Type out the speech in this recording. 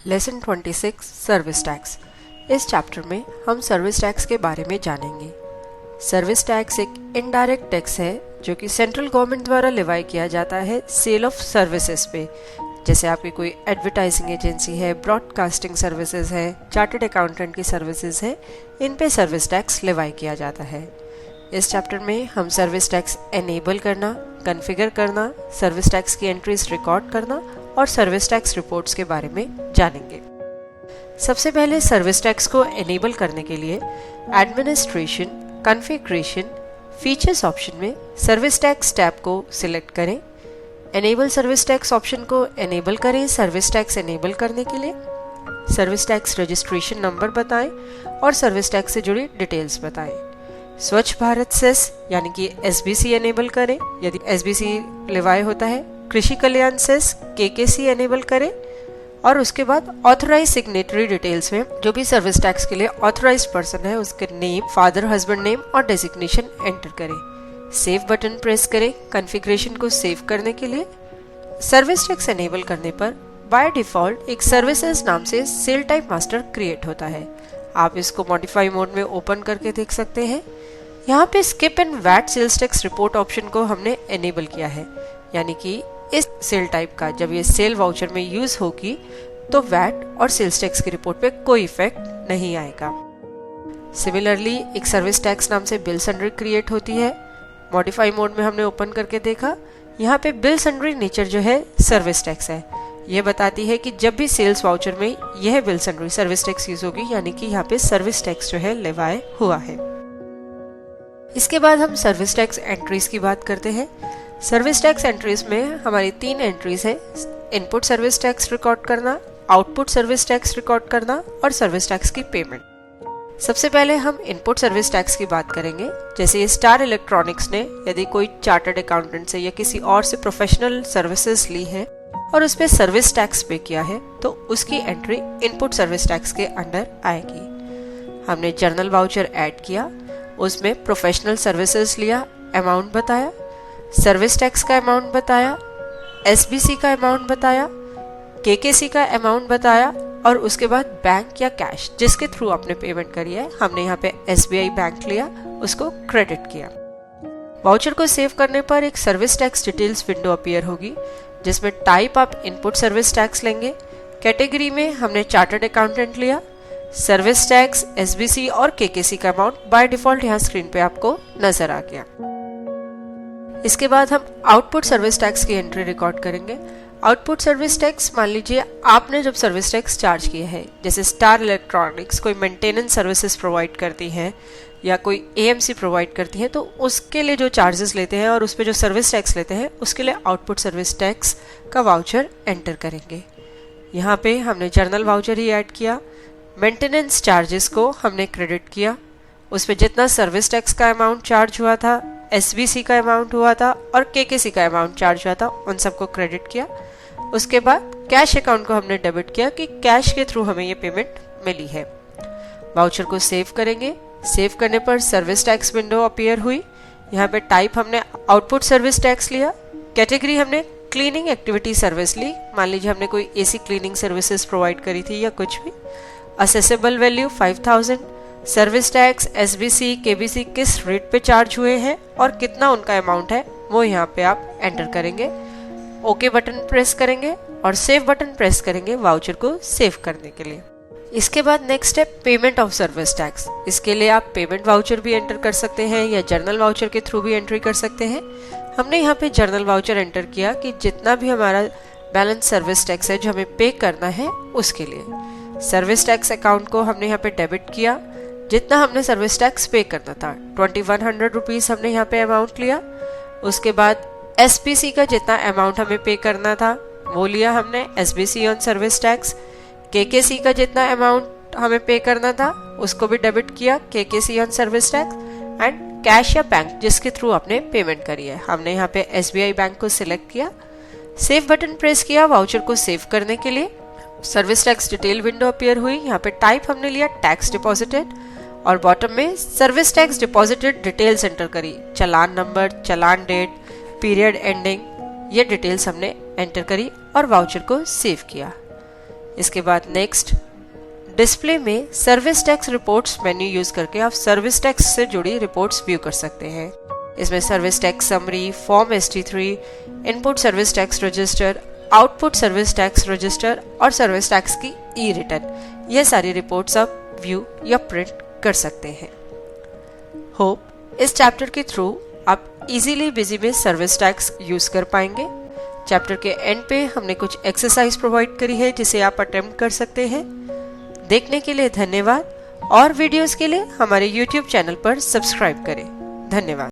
Lesson 26 service tax. इस chapter में हम सर्विस टैक्स के बारे में जानेंगे। सर्विस टैक्स एक इनडायरेक्ट टैक्स है जो कि सेंट्रल गवर्नमेंट द्वारा लिवाई किया जाता है सेल ऑफ सर्विसेज पे। जैसे आपकी कोई एडवर्टाइजिंग एजेंसी है, ब्रॉडकास्टिंग सर्विसेज है, चार्टर्ड अकाउंटेंट की सर्विसेज है, इन पे सर्विस टैक्स लिवाई किया जाता है। इस चैप्टर में हम सर्विस टैक्स एनेबल करना, कॉन्फ़िगर करना, सर्विस टैक्स की एंट्रीज रिकॉर्ड करना और सर्विस टैक्स रिपोर्ट्स के बारे में जानेंगे। सबसे पहले सर्विस टैक्स को एनेबल करने के लिए एडमिनिस्ट्रेशन, कॉन्फ़िगरेशन, फीचर्स ऑप्शन में सर्विस टैक्स टैब को सिलेक्ट करें। एनेबल सर्विस टैक्स ऑप्शन को एनेबल करें। सर्विस टैक्स एनेबल करने के लिए सर्विस टैक्स रजिस्ट्रेशन नंबर बताएं और सर्विस टैक्स से जुड़ी डिटेल्स बताएं। स्वच्छ भारत सेस यानी कि SBC एनेबल करें यदि SBC लिवाई होता है। कृषि कल्याण सेस KKC एनेबल करें और उसके बाद ऑथराइज सिग्नेटरी डिटेल्स में जो भी सर्विस टैक्स के लिए ऑथराइज्ड पर्सन है उसके नेम, फादर, हस्बैंड नेम और डेजिग्नेशन एंटर करें। सेव बटन प्रेस करें। कॉन्फ़िगरेशन को सेव करने के लिए सर्विस टैक्स एनेबल करने पर बाय डिफॉल्ट एक सर्विसेज नाम से सेल टाइप मास्टर क्रिएट होता है। आप इसको मॉडिफाई मोड में ओपन करके देख सकते हैं। यहाँ पे skip and VAT sales tax report option को हमने एनेबल किया है, यानी कि इस सेल टाइप का जब ये सेल वाउचर में यूज होगी तो वैट और सेल्स टैक्स की रिपोर्ट पे कोई इफेक्ट नहीं आएगा। सिमिलरली एक सर्विस टैक्स नाम से बिल सन्ड्री क्रिएट होती है। मॉडिफाई मोड में हमने ओपन करके देखा। यहाँ पे बिल सन्ड्री नेचर जो है सर्विस टैक्स है। यह बताती है कि जब भी सेल्स वाउचर में यह bill sundry service tax use होगी, यानी कि यहाँ पे सर्विस टैक्स जो है लिवाई हुआ है। इसके बाद हम सर्विस टैक्स एंट्रीज की बात करते हैं। सर्विस टैक्स एंट्रीज में हमारी 3 एंट्रीज है। इनपुट सर्विस टैक्स रिकॉर्ड करना, आउटपुट सर्विस टैक्स रिकॉर्ड करना और सर्विस टैक्स की पेमेंट। सबसे पहले हम इनपुट सर्विस टैक्स की बात करेंगे। जैसे ये स्टार इलेक्ट्रॉनिक्स ने यदि कोई चार्टर्ड अकाउंटेंट से या किसी और से प्रोफेशनल सर्विसेज ली है और उस पर सर्विस टैक्स पे किया है तो उसकी एंट्री इनपुट सर्विस टैक्स के अंडर आएगी। हमने जर्नल वाउचर ऐड किया, उसमें प्रोफेशनल सर्विसेज लिया, अमाउंट बताया, सर्विस टैक्स का अमाउंट बताया, SBC का अमाउंट बताया, KKC का अमाउंट बताया और उसके बाद बैंक या कैश जिसके थ्रू आपने पेमेंट करी है, हमने यहाँ पे SBI बैंक लिया, उसको क्रेडिट किया। वाउचर को सेव करने पर एक service tax details window appear होगी जिसमें टाइप आप इनपुट सर्विस टैक्स लेंगे। कैटेगरी में हमने चार्टर्ड अकाउंटेंट लिया। सर्विस टैक्स, SBC और KKC का अमाउंट बाय डिफॉल्ट यहाँ स्क्रीन पे आपको नजर आ गया। इसके बाद हम आउटपुट सर्विस टैक्स की एंट्री रिकॉर्ड करेंगे। आउटपुट सर्विस टैक्स, मान लीजिए आपने जब सर्विस टैक्स चार्ज किए हैं, जैसे स्टार इलेक्ट्रॉनिक्स कोई मेंटेनेंस सर्विसेज प्रोवाइड करती है या कोई AMC प्रोवाइड करती है, तो उसके लिए जो चार्जेस लेते हैं और उस पर जो सर्विस टैक्स लेते हैं उसके लिए आउटपुट सर्विस टैक्स का वाउचर एंटर करेंगे। यहाँ पे हमने जर्नल वाउचर ही ऐड किया। मेंटेनेंस चार्जेस को हमने क्रेडिट किया। उस पर जितना सर्विस टैक्स का अमाउंट चार्ज हुआ था, SBC का अमाउंट हुआ था और KKC का अमाउंट चार्ज हुआ था, उन सबको क्रेडिट किया। उसके बाद कैश अकाउंट को हमने डेबिट किया कि कैश के थ्रू हमें ये पेमेंट मिली है। वाउचर को सेव करेंगे। सेव करने पर सर्विस टैक्स विंडो अपीयर हुई। यहाँ पे टाइप हमने आउटपुट सर्विस टैक्स लिया। कैटेगरी हमने क्लीनिंग एक्टिविटी सर्विस ली। मान लीजिए हमने कोई AC क्लीनिंग सर्विसेज प्रोवाइड करी थी या कुछ भी। Accessible value 5000। Service tax, SBC, KBC किस रेट पे चार्ज हुए हैं और कितना उनका अमाउंट है वो यहाँ पे आप एंटर करेंगे। ओके बटन प्रेस करेंगे और सेव बटन प्रेस करेंगे वाउचर को सेव करने के लिए। इसके बाद नेक्स्ट है पेमेंट ऑफ सर्विस टैक्स। इसके लिए आप पेमेंट वाउचर भी एंटर कर सकते हैं या जर्नल वाउचर के थ्रू भी एंट्री कर सकते हैं। हमने यहाँ पे जर्नल वाउचर एंटर किया कि जितना भी हमारा बैलेंस सर्विस टैक्स है जो हमें पे करना है उसके लिए। सर्विस टैक्स अकाउंट को हमने यहाँ पे डेबिट किया। जितना हमने सर्विस टैक्स पे करना था 2100 रुपीज हमने यहाँ पे अमाउंट लिया। उसके बाद SBC का जितना अमाउंट हमें पे करना था वो लिया हमने, SBC on service tax. KKC का जितना अमाउंट हमें पे करना था उसको भी डेबिट किया, KKC on service tax. And cash या बैंक जिसके थ्रू आपने पेमेंट करी है, हमने यहाँ पे SBI बैंक को सिलेक्ट किया। सेव बटन प्रेस किया वाउचर को सेव करने के लिए। Service tax detail window appear हुई। यहाँ पे टाइप हमने लिया टैक्स डिपॉजिटेड और बॉटम में service tax deposited details enter करी। चालान नंबर, चालान डेट, पीरियड एंडिंग, ये डिटेल्स हमने एंटर करी और वाउचर को सेव किया। इसके बाद नेक्स्ट, डिस्प्ले में service tax reports menu use करके आप सर्विस टैक्स से जुड़ी रिपोर्ट्स व्यू कर सकते हैं। इसमें service tax summary, form ST3, input service tax register, output service tax register और सर्विस टैक्स की ई रिटर्न, ये सारी रिपोर्ट्स आप व्यू या प्रिंट कर सकते हैं। होप इस चैप्टर के थ्रू आप इजीली बिजी में सर्विस टैक्स यूज कर पाएंगे। चैप्टर के एंड पे हमने कुछ एक्सरसाइज प्रोवाइड करी है जिसे आप अटेम्प्ट कर सकते हैं। देखने के लिए धन्यवाद और वीडियोस के लिए हमारे YouTube चैनल पर सब्सक्राइब करें। धन्यवाद।